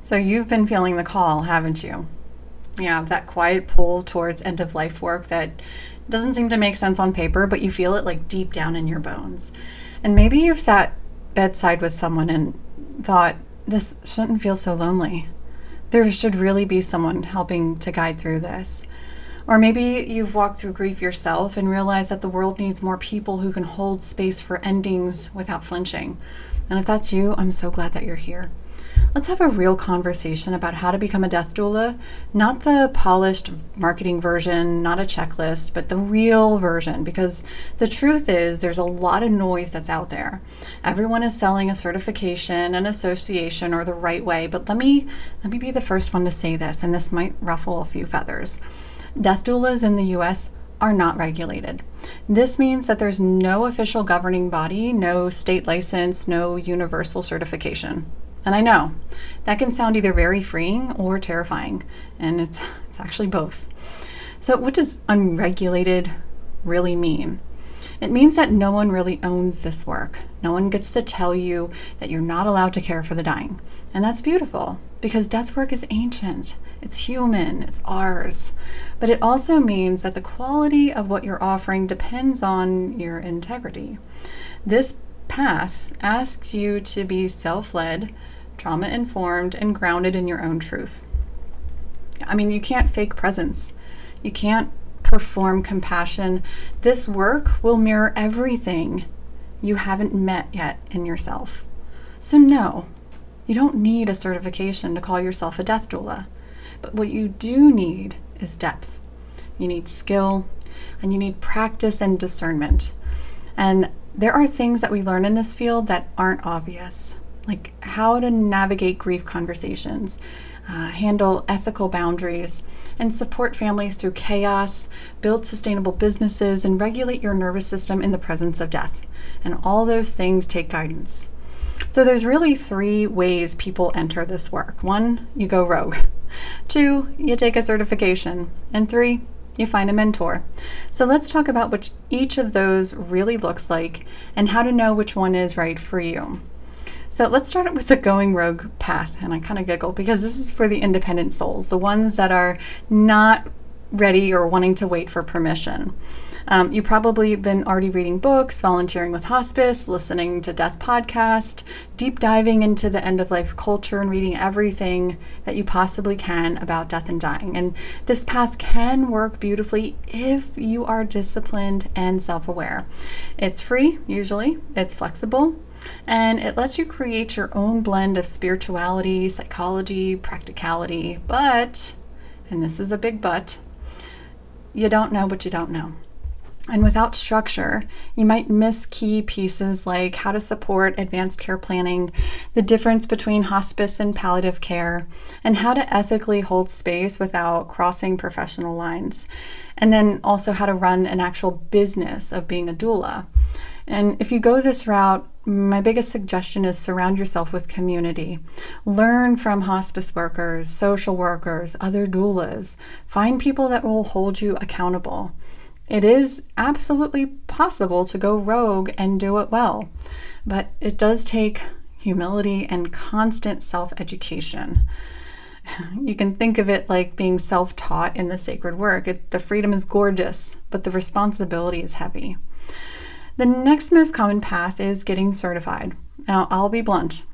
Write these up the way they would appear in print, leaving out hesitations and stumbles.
So you've been feeling the call, haven't you? Yeah, that quiet pull towards end of life work that doesn't seem to make sense on paper, but you feel it like deep down in your bones. And maybe you've sat bedside with someone and thought, this shouldn't feel so lonely. There should really be someone helping to guide through this. Or maybe you've walked through grief yourself and realized that the world needs more people who can hold space for endings without flinching. And if that's you, I'm so glad that you're here. Let's have a real conversation about how to become a death doula, not the polished marketing version, not a checklist, but the real version, because the truth is there's a lot of noise that's out there. Everyone is selling a certification, an association, or the right way, but let me be the first one to say this, and this might ruffle a few feathers. Death doulas in the US are not regulated. This means that there's no official governing body, no state license, no universal certification. And I know that can sound either very freeing or terrifying, and it's actually both. So what does unregulated really mean? It means that no one really owns this work. No one gets to tell you that you're not allowed to care for the dying. And that's beautiful because death work is ancient. It's human, it's ours. But it also means that the quality of what you're offering depends on your integrity. This path asks you to be self-led, trauma-informed, and grounded in your own truth. I mean, you can't fake presence. You can't perform compassion. This work will mirror everything you haven't met yet in yourself. So no, you don't need a certification to call yourself a death doula. But what you do need is depth. You need skill, and you need practice and discernment. And there are things that we learn in this field that aren't obvious, like how to navigate grief conversations, handle ethical boundaries, and support families through chaos, build sustainable businesses, and regulate your nervous system in the presence of death. And all those things take guidance. So there's really 3 ways people enter this work. 1, you go rogue. 2, you take a certification. And 3, you find a mentor. So let's talk about what each of those really looks like and how to know which one is right for you. So let's start with the going rogue path. And I kind of giggle because this is for the independent souls, the ones that are not ready or wanting to wait for permission. You probably been already reading books, volunteering with hospice, listening to death podcast, deep diving into the end of life culture and reading everything that you possibly can about death and dying. And this path can work beautifully if you are disciplined and self-aware. It's free, usually, it's flexible, and it lets you create your own blend of spirituality, psychology, practicality, but, and this is a big but, you don't know what you don't know. And without structure, you might miss key pieces like how to support advanced care planning, the difference between hospice and palliative care, and how to ethically hold space without crossing professional lines. And then also how to run an actual business of being a doula. And if you go this route, my biggest suggestion is surround yourself with community. Learn from hospice workers, social workers, other doulas. Find people that will hold you accountable. It is absolutely possible to go rogue and do it well, but it does take humility and constant self-education. You can think of it like being self-taught in the sacred work. The freedom is gorgeous, but the responsibility is heavy. The next most common path is getting certified. Now, I'll be blunt.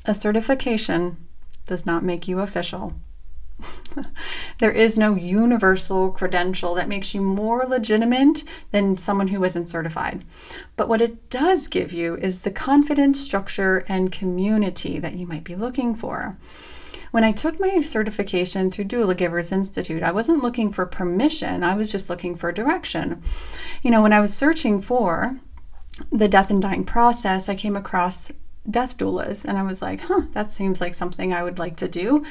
A certification does not make you official. There is no universal credential that makes you more legitimate than someone who isn't certified. But what it does give you is the confidence, structure, and community that you might be looking for. When I took my certification through Doula Givers Institute, I wasn't looking for permission. I was just looking for direction. When I was searching for the death and dying process, I came across death doulas, and I was like, that seems like something I would like to do.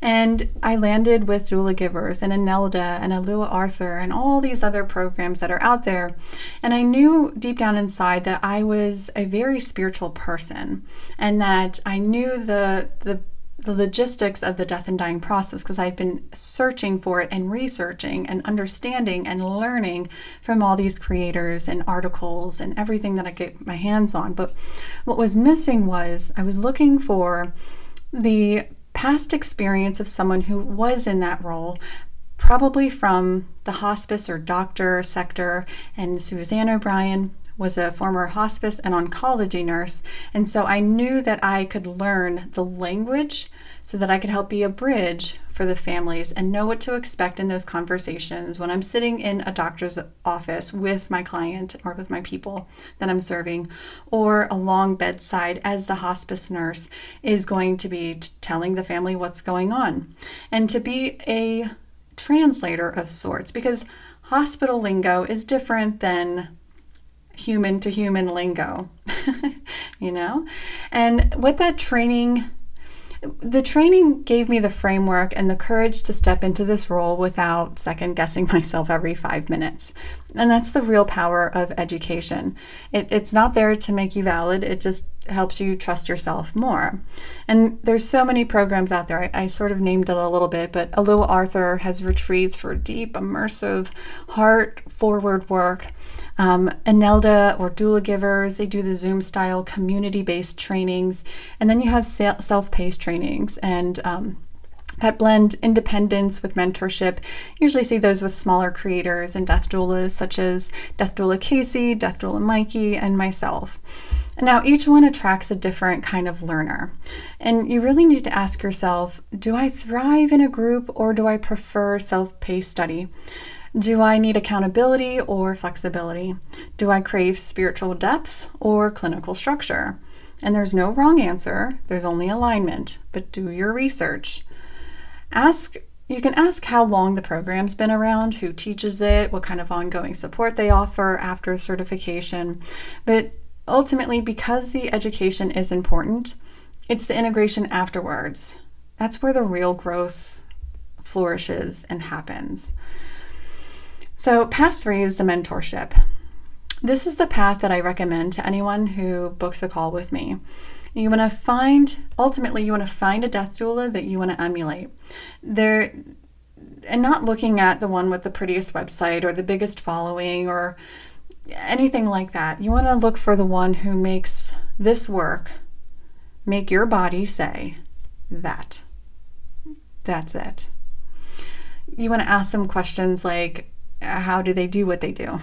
And I landed with Doula Givers and Anelda and Alua Arthur and all these other programs that are out there. And I knew deep down inside that I was a very spiritual person and that I knew the logistics of the death and dying process because I'd been searching for it and researching and understanding and learning from all these creators and articles and everything that I get my hands on. But what was missing was I was looking for the past experience of someone who was in that role, probably from the hospice or doctor sector. And Suzanne O'Brien was a former hospice and oncology nurse. And so I knew that I could learn the language so that I could help be a bridge for the families and know what to expect in those conversations when I'm sitting in a doctor's office with my client or with my people that I'm serving, or along bedside as the hospice nurse is going to be telling the family what's going on. And to be a translator of sorts, because hospital lingo is different than human to human lingo, And what that the training gave me the framework and the courage to step into this role without second guessing myself every 5 minutes. And that's the real power of education. It's not there to make you valid. It just helps you trust yourself more. And there's so many programs out there. I sort of named it a little bit, but Aloha Arthur has retreats for deep, immersive, heart-forward work. Anelda or doula givers, they do the Zoom style community-based trainings. And then you have self-paced trainings and that blend independence with mentorship. You usually see those with smaller creators and death doulas such as Death Doula Casey, Death Doula Mikey, and myself. And now each one attracts a different kind of learner. And you really need to ask yourself, do I thrive in a group or do I prefer self-paced study? Do I need accountability or flexibility? Do I crave spiritual depth or clinical structure? And there's no wrong answer, there's only alignment, but do your research. You can ask how long the program's been around, who teaches it, what kind of ongoing support they offer after certification. But ultimately, because the education is important, it's the integration afterwards. That's where the real growth flourishes and happens. So path 3 is the mentorship. This is the path that I recommend to anyone who books a call with me. Ultimately, you want to find a death doula that you want to emulate. And not looking at the one with the prettiest website or the biggest following or anything like that. You want to look for the one who makes this work, make your body say that. That's it. You want to ask them questions like, how do they do what they do?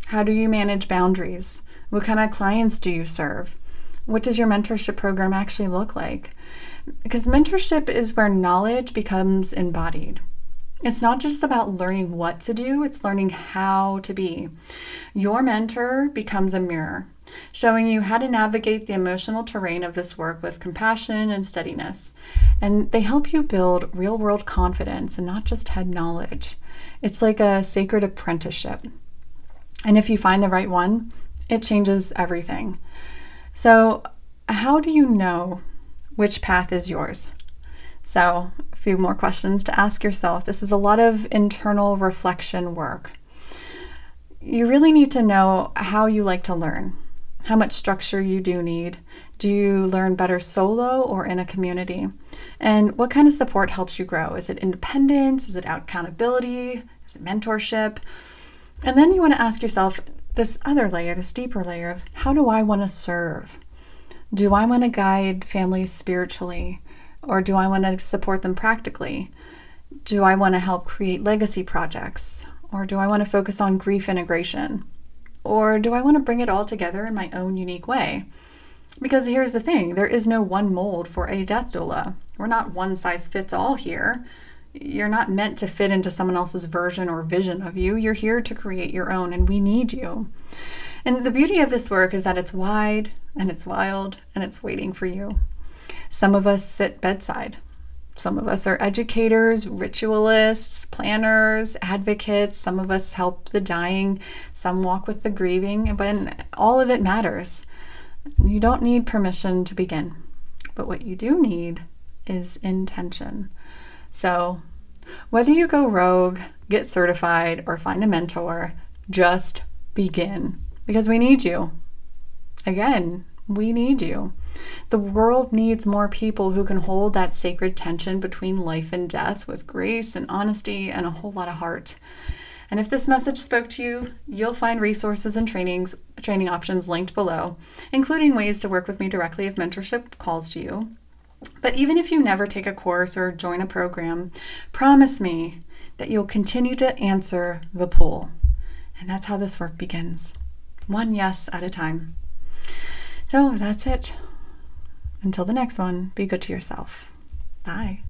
How do you manage boundaries? What kind of clients do you serve? What does your mentorship program actually look like? Because mentorship is where knowledge becomes embodied. It's not just about learning what to do, it's learning how to be. Your mentor becomes a mirror, showing you how to navigate the emotional terrain of this work with compassion and steadiness. And they help you build real-world confidence and not just head knowledge. It's like a sacred apprenticeship. And if you find the right one, it changes everything. So how do you know which path is yours? So a few more questions to ask yourself. This is a lot of internal reflection work. You really need to know how you like to learn, how much structure you do need. Do you learn better solo or in a community? And what kind of support helps you grow? Is it independence? Is it accountability? Is it mentorship? And then you want to ask yourself this other layer, this deeper layer of how do I want to serve? Do I want to guide families spiritually? Or do I want to support them practically? Do I want to help create legacy projects? Or do I want to focus on grief integration? Or do I want to bring it all together in my own unique way? Because here's the thing, there is no one mold for a death doula. We're not one size fits all here. You're not meant to fit into someone else's version or vision of you. You're here to create your own, and we need you. And the beauty of this work is that it's wide and it's wild and it's waiting for you. Some of us sit bedside. Some of us are educators, ritualists, planners, advocates. Some of us help the dying. Some walk with the grieving. But all of it matters. You don't need permission to begin. But what you do need is intention. So whether you go rogue, get certified, or find a mentor, just begin. Because we need you. Again, we need you. The world needs more people who can hold that sacred tension between life and death with grace and honesty and a whole lot of heart. And if this message spoke to you, you'll find resources and training options linked below, including ways to work with me directly if mentorship calls to you. But even if you never take a course or join a program, promise me that you'll continue to answer the pull. And that's how this work begins, one yes at a time. So that's it. Until the next one, be good to yourself. Bye.